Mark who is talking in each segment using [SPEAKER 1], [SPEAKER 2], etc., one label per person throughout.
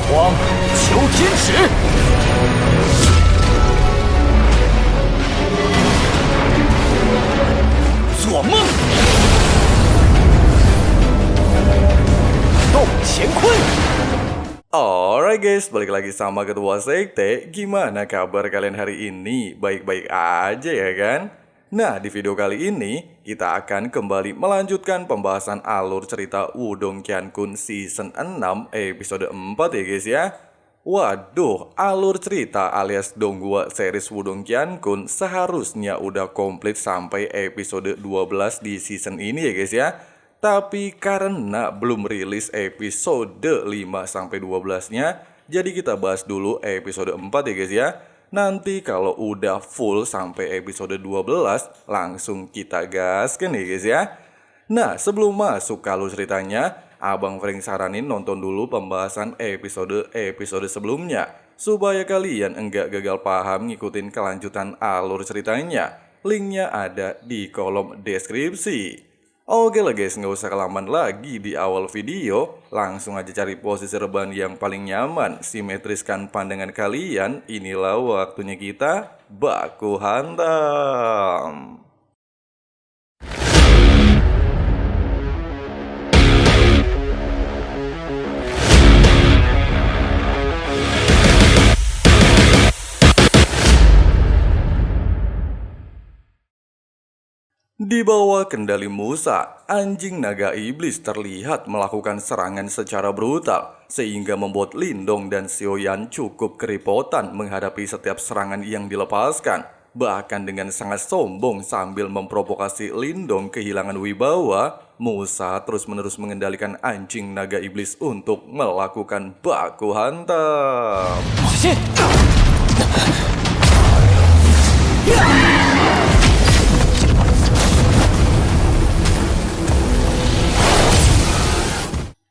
[SPEAKER 1] 荒求天使，做梦，动乾坤。
[SPEAKER 2] Alright guys, balik lagi sama Ketua Sekte. Gimana kabar kalian hari ini? Baik-baik aja ya kan? Nah, di video kali ini kita akan kembali melanjutkan pembahasan alur cerita Wudong Qiankun Season 6 episode 4 ya guys ya. Waduh, alur cerita alias Donghua series Wudong Qiankun seharusnya udah komplit sampai episode 12 di season ini ya guys ya. Tapi karena belum rilis episode 5-12-nya, jadi kita bahas dulu episode 4 ya guys ya. Nanti kalau udah full sampai episode 12, langsung kita gaskan ya guys ya. Nah, sebelum masuk ke alur ceritanya, Abang Frank saranin nonton dulu pembahasan episode sebelumnya, supaya kalian enggak gagal paham ngikutin kelanjutan alur ceritanya. Linknya ada di kolom deskripsi. Oke lah guys, nggak usah kelamaan lagi di awal video. Langsung aja cari posisi rebahan yang paling nyaman, simetriskan pandangan kalian. Inilah waktunya kita baku hantam. Di bawah kendali Musa, anjing naga iblis terlihat melakukan serangan secara brutal, sehingga membuat Lindong dan Xiaoyan cukup kerepotan menghadapi setiap serangan yang dilepaskan. Bahkan dengan sangat sombong sambil memprovokasi Lindong kehilangan wibawa, Musa terus-menerus mengendalikan anjing naga iblis untuk melakukan baku hantam.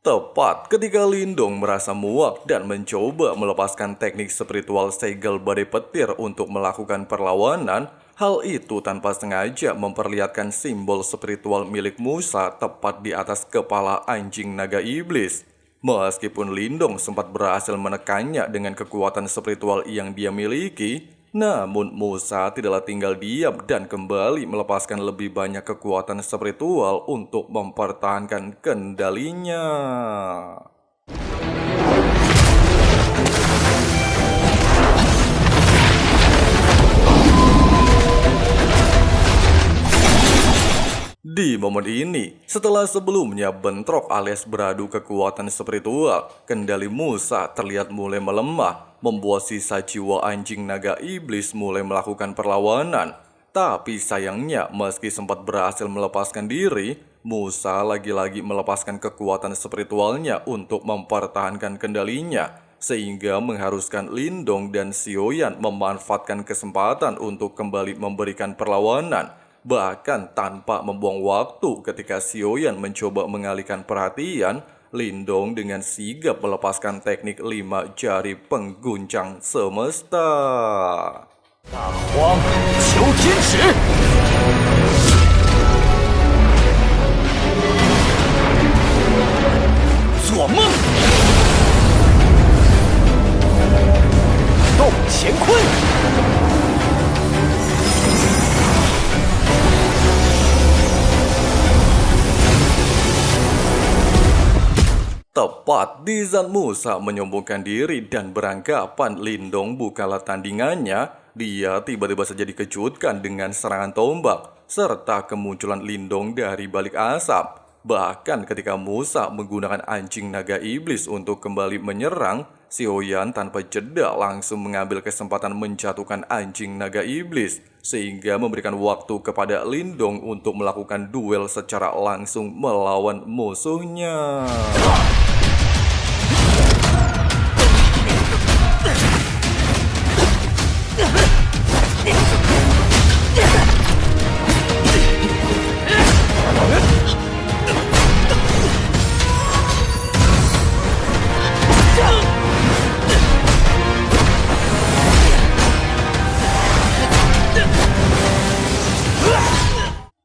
[SPEAKER 2] Tepat ketika Lindong merasa muak dan mencoba melepaskan teknik spiritual segel badai petir untuk melakukan perlawanan, hal itu tanpa sengaja memperlihatkan simbol spiritual milik Musa tepat di atas kepala anjing naga iblis. Meskipun Lindong sempat berhasil menekannya dengan kekuatan spiritual yang dia miliki, namun Musa tidaklah tinggal diam dan kembali melepaskan lebih banyak kekuatan spiritual untuk mempertahankan kendalinya. Di momen ini, setelah sebelumnya bentrok alias beradu kekuatan spiritual, kendali Musa terlihat mulai melemah, membuat sisa jiwa anjing naga iblis mulai melakukan perlawanan. Tapi sayangnya, meski sempat berhasil melepaskan diri, Musa lagi-lagi melepaskan kekuatan spiritualnya untuk mempertahankan kendalinya, sehingga mengharuskan Lindong dan Xiaoyan memanfaatkan kesempatan untuk kembali memberikan perlawanan. Bahkan tanpa membuang waktu ketika Xiaoyan mencoba mengalihkan perhatian, Lindong dengan sigap melepaskan teknik 5 jari pengguncang semesta.
[SPEAKER 1] 大荒求天使，做梦，动乾坤。
[SPEAKER 2] Tepat di saat Musa menyombongkan diri dan beranggapan Lindong bukanlah tandingannya, dia tiba-tiba saja dikejutkan dengan serangan tombak, serta kemunculan Lindong dari balik asap. Bahkan ketika Musa menggunakan anjing naga iblis untuk kembali menyerang, Xiaoyan tanpa jeda langsung mengambil kesempatan menjatuhkan anjing naga iblis, sehingga memberikan waktu kepada Lindong untuk melakukan duel secara langsung melawan musuhnya.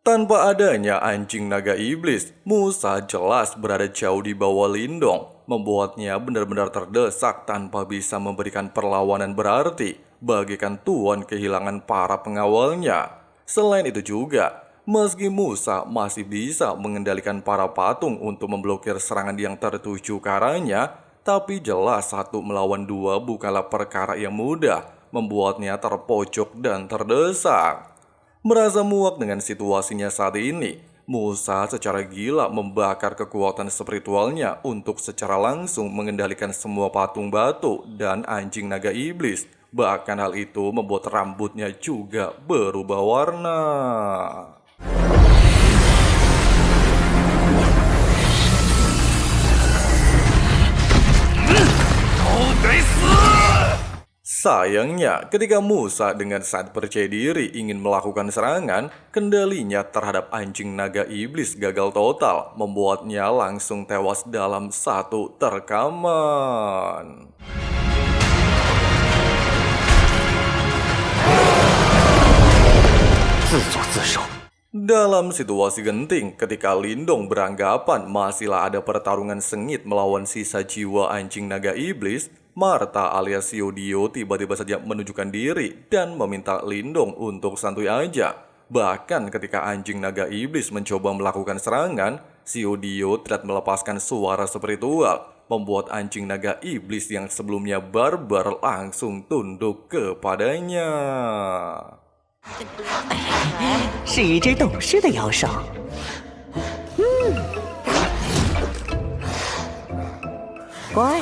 [SPEAKER 2] Tanpa adanya anjing naga iblis, Musa jelas berada jauh di bawah Lindong. membuatnya benar-benar terdesak tanpa bisa memberikan perlawanan berarti, bagaikan tuan kehilangan para pengawalnya. Selain itu juga, meski Musa masih bisa mengendalikan para patung untuk memblokir serangan yang tertuju ke arahnya, tapi jelas 1 melawan 2 bukanlah perkara yang mudah, membuatnya terpojok dan terdesak. Merasa muak dengan situasinya saat ini, Musa secara gila membakar kekuatan spiritualnya untuk secara langsung mengendalikan semua patung batu dan anjing naga iblis. Bahkan hal itu membuat rambutnya juga berubah warna. Sayangnya, ketika Musa dengan sangat percaya diri ingin melakukan serangan, kendalinya terhadap anjing naga iblis gagal total, membuatnya langsung tewas dalam satu terkaman. Dalam situasi genting, ketika Lindong beranggapan masihlah ada pertarungan sengit melawan sisa jiwa anjing naga iblis, Martha alias Siodio tiba-tiba saja menunjukkan diri dan meminta Lindong untuk santuy aja. Bahkan ketika anjing naga iblis mencoba melakukan serangan, Siodio tidak melepaskan suara spiritual, membuat anjing naga iblis yang sebelumnya barbar langsung tunduk kepadanya.
[SPEAKER 3] 是一只懂事的妖兽。乖。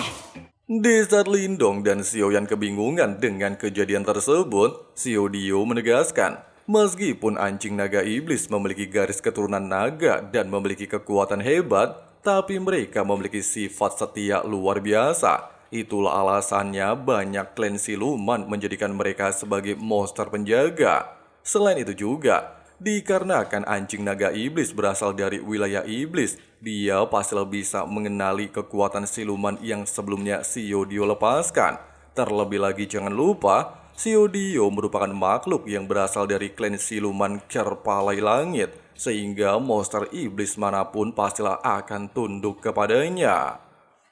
[SPEAKER 2] Di saat Lindong dan Xiaoyan kebingungan dengan kejadian tersebut, Xiaodio menegaskan, meskipun anjing naga iblis memiliki garis keturunan naga dan memiliki kekuatan hebat, tapi mereka memiliki sifat setia luar biasa. Itulah alasannya banyak klan siluman menjadikan mereka sebagai monster penjaga. Selain itu juga, dikarenakan anjing naga iblis berasal dari wilayah iblis, dia pastilah bisa mengenali kekuatan siluman yang sebelumnya Siodio lepaskan. Terlebih lagi jangan lupa, Siodio merupakan makhluk yang berasal dari klan siluman Kerpalai Langit, sehingga monster iblis manapun pastilah akan tunduk kepadanya.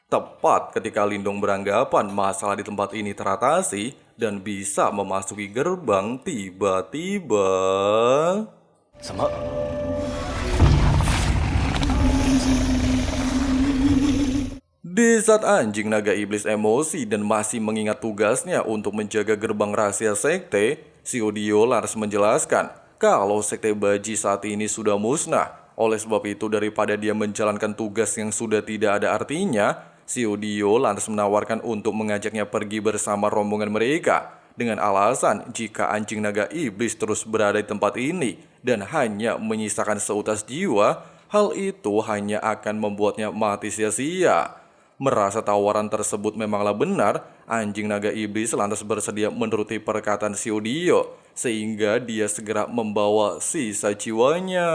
[SPEAKER 2] Tepat ketika Lindong beranggapan masalah di tempat ini teratasi dan bisa memasuki gerbang, tiba-tiba... Di saat anjing naga iblis emosi dan masih mengingat tugasnya untuk menjaga gerbang rahasia sekte, Siodio lantas menjelaskan kalau sekte Baji saat ini sudah musnah. Oleh sebab itu daripada dia menjalankan tugas yang sudah tidak ada artinya, Siodio lantas menawarkan untuk mengajaknya pergi bersama rombongan mereka. Dengan alasan jika anjing naga iblis terus berada di tempat ini dan hanya menyisakan seutas jiwa, hal itu hanya akan membuatnya mati sia-sia. Merasa tawaran tersebut memanglah benar, anjing naga iblis lantas bersedia menuruti perkataan Siodio, sehingga dia segera membawa sisa jiwanya.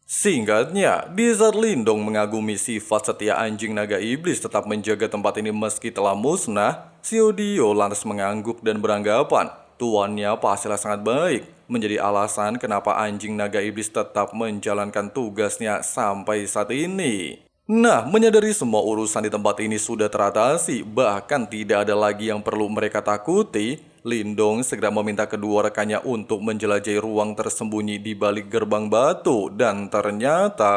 [SPEAKER 2] Singkatnya, di saat Lindong mengagumi sifat setia anjing naga iblis tetap menjaga tempat ini meski telah musnah, Siodio lantas mengangguk dan beranggapan tuannya pastilah sangat baik, menjadi alasan kenapa anjing naga iblis tetap menjalankan tugasnya sampai saat ini. Nah, menyadari semua urusan di tempat ini sudah teratasi, bahkan tidak ada lagi yang perlu mereka takuti, Lindong segera meminta kedua rekannya untuk menjelajahi ruang tersembunyi di balik gerbang batu, dan ternyata...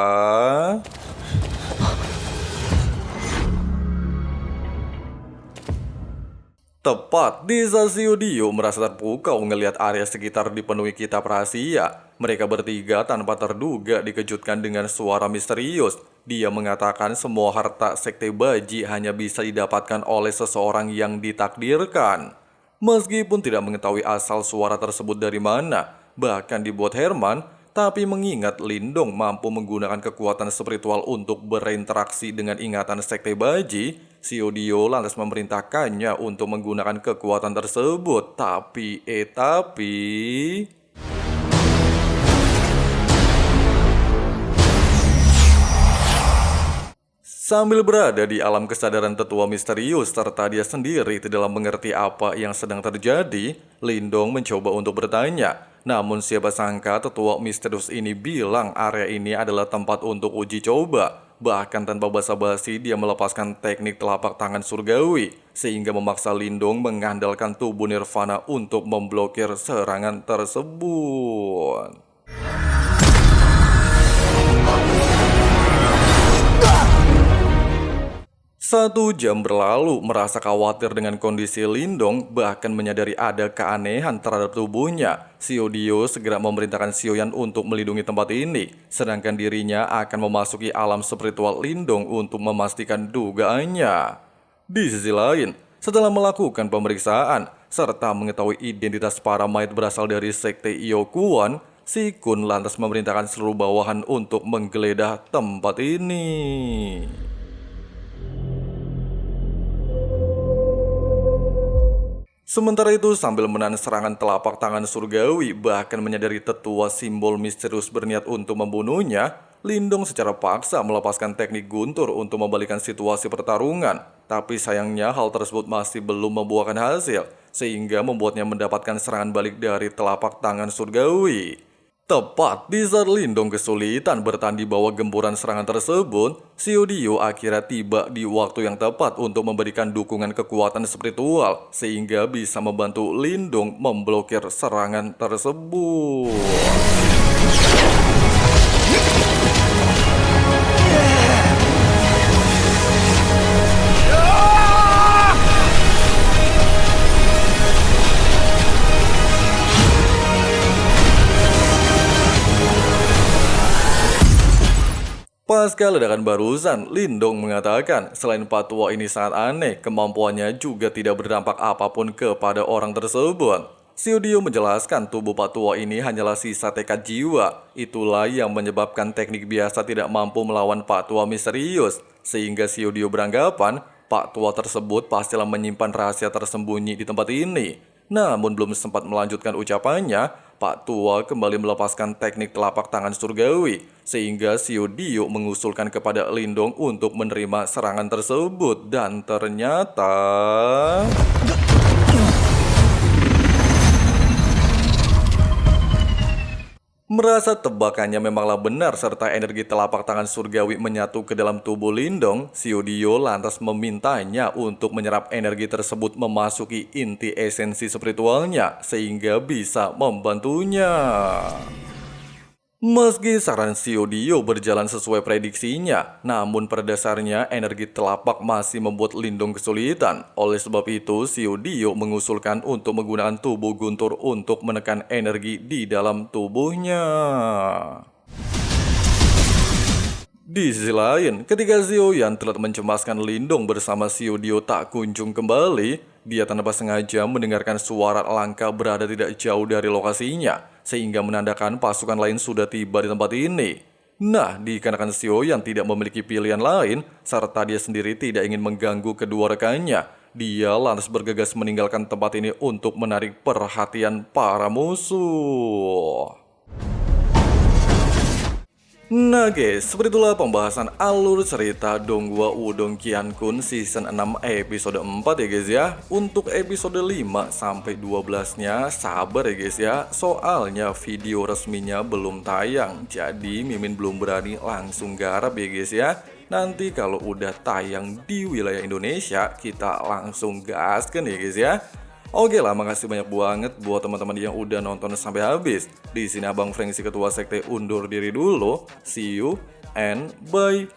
[SPEAKER 2] Tepat di saat Siodio merasa terpukau melihat area sekitar dipenuhi kitab rahasia, mereka bertiga tanpa terduga dikejutkan dengan suara misterius. Dia mengatakan semua harta sekte Baji hanya bisa didapatkan oleh seseorang yang ditakdirkan. Meskipun tidak mengetahui asal suara tersebut dari mana, bahkan dibuat Herman, tapi mengingat Lindong mampu menggunakan kekuatan spiritual untuk berinteraksi dengan ingatan sekte Baji, Siodio lantas memerintahkannya untuk menggunakan kekuatan tersebut. Tapi... Sambil berada di alam kesadaran tetua misterius serta dia sendiri tidak mengerti apa yang sedang terjadi, Lindong mencoba untuk bertanya. Namun siapa sangka tetua misterius ini bilang area ini adalah tempat untuk uji coba. Bahkan tanpa basa-basi dia melepaskan teknik telapak tangan surgawi sehingga memaksa Lindong mengandalkan tubuh Nirvana untuk memblokir serangan tersebut. Satu jam berlalu, merasa khawatir dengan kondisi Lindong, bahkan menyadari ada keanehan terhadap tubuhnya. Xiao segera memerintahkan Xiaoyan untuk melindungi tempat ini, sedangkan dirinya akan memasuki alam spiritual Lindong untuk memastikan dugaannya. Di sisi lain, setelah melakukan pemeriksaan, serta mengetahui identitas para mayat berasal dari sekte Iokuan, si Kun lantas memerintahkan seluruh bawahan untuk menggeledah tempat ini. Sementara itu sambil menahan serangan telapak tangan surgawi bahkan menyadari tetua simbol misterius berniat untuk membunuhnya, Lindong secara paksa melepaskan teknik guntur untuk membalikan situasi pertarungan. Tapi sayangnya hal tersebut masih belum membuahkan hasil sehingga membuatnya mendapatkan serangan balik dari telapak tangan surgawi. Tepat di saat Lindong kesulitan bertahan di bawah gempuran serangan tersebut, Xiao akhirnya tiba di waktu yang tepat untuk memberikan dukungan kekuatan spiritual sehingga bisa membantu Lindong memblokir serangan tersebut. Pasca ledakan barusan, Lindong mengatakan selain Patua ini sangat aneh, kemampuannya juga tidak berdampak apapun kepada orang tersebut. Xiao menjelaskan tubuh Patua ini hanyalah sisa tekad jiwa. Itulah yang menyebabkan teknik biasa tidak mampu melawan Patua misterius. Sehingga Xiao beranggapan Patua tersebut pastilah menyimpan rahasia tersembunyi di tempat ini. Namun belum sempat melanjutkan ucapannya, Pak Tua kembali melepaskan teknik telapak tangan surgawi, sehingga Xiao mengusulkan kepada Lindong untuk menerima serangan tersebut, dan ternyata... Merasa tebakannya memanglah benar serta energi telapak tangan surgawi menyatu ke dalam tubuh Lindong, Xiao lantas memintanya untuk menyerap energi tersebut memasuki inti esensi spiritualnya sehingga bisa membantunya. Meski saran Xiao berjalan sesuai prediksinya, namun pada dasarnya energi telapak masih membuat Lindong kesulitan. Oleh sebab itu, Xiao mengusulkan untuk menggunakan tubuh guntur untuk menekan energi di dalam tubuhnya. Di sisi lain, ketika Xiaoyan telah mencemaskan Lindong bersama Xiao tak kunjung kembali, dia tanpa sengaja mendengarkan suara langka berada tidak jauh dari lokasinya, sehingga menandakan pasukan lain sudah tiba di tempat ini. Nah, dikarenakan Xiaoyan tidak memiliki pilihan lain, serta dia sendiri tidak ingin mengganggu kedua rekannya, dia lantas bergegas meninggalkan tempat ini untuk menarik perhatian para musuh. Nah guys, seperti itulah pembahasan alur cerita Donghua Wudong Qiankun Season 6 episode 4 ya guys ya. Untuk episode 5 sampai 12-nya sabar ya guys ya. Soalnya video resminya belum tayang, jadi Mimin belum berani langsung garap ya guys ya. Nanti kalau udah tayang di wilayah Indonesia, kita langsung gaskan ya guys ya. Oke lah, makasih banyak banget buat teman-teman yang udah nonton sampai habis. Di sini Abang Frank si Ketua Sekte undur diri dulu. See you and bye.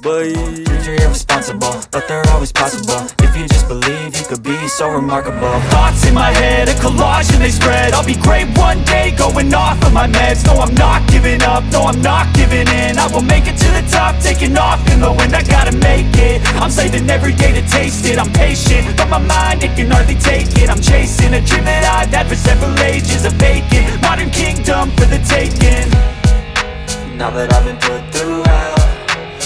[SPEAKER 2] Bye.
[SPEAKER 1] You're irresponsible, but they're always possible. If you just believe, you could be so remarkable. Thoughts in my head, a collage and they spread. I'll be great one day, going off of my meds. No, I'm not giving up, no, I'm not giving in. I will make it to the top, taking off in the wind. I gotta make it, I'm saving every day to taste it. I'm patient, but my mind, it can hardly take it. I'm chasing a dream that I've had for several ages. A vacant, modern kingdom for the taking. Now that I've been put through hell,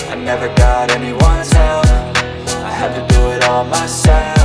[SPEAKER 1] I never got anyone's help. I had to do it all myself.